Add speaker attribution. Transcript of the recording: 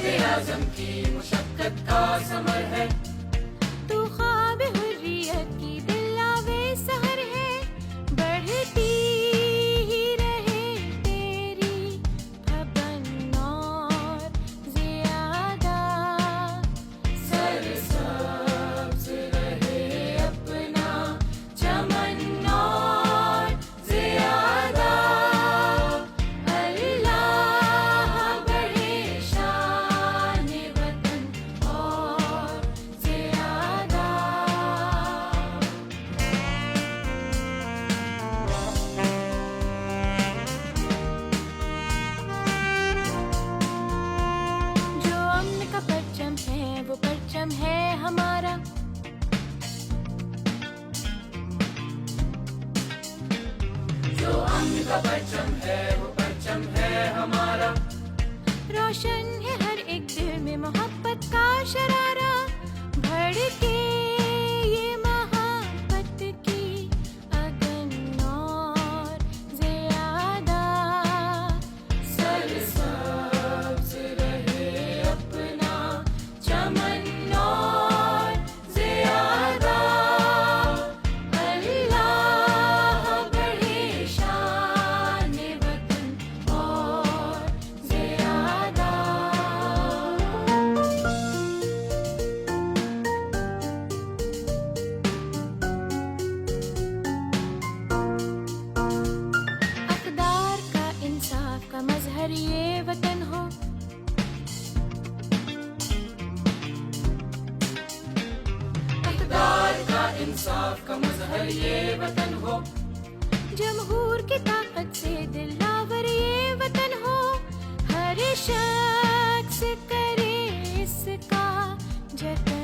Speaker 1: कायदे-ए-आज़म की मुशक्कत का समर है।
Speaker 2: तू ख्वाब हुर्रियत की दिलावे सहर है, बढ़ती ही रहे तेरी फबन और ज़ियादा।
Speaker 1: सरसब्ज़ रहे अपना चमन और ज़ियादा। अल्लाह बढ़े शान-ए वतन और ज़ियादा। जो अम्न का परचम है वो परचम है हमारा। जो अम्न का परचम है वो परचम है हमारा।
Speaker 2: रोशन है हर एक दिल में मोहब्बत का शरारा, भड़के ये मोहब्बत की अगन और ज़ियादा।
Speaker 1: सरसब्ज़ रहे अपना चमन और ज़ियादा। अल्लाह बढ़े शान-ए वतन और ज़ियादा। अक़दार का इंसाफ का मज़हर ये वतन हो, इक़्तिदार का इंसाफ का मज़हर ये वतन हो।
Speaker 2: जमहूर की ताकत से दिलावर ये वतन हो, हर शख्स करे इसका जतन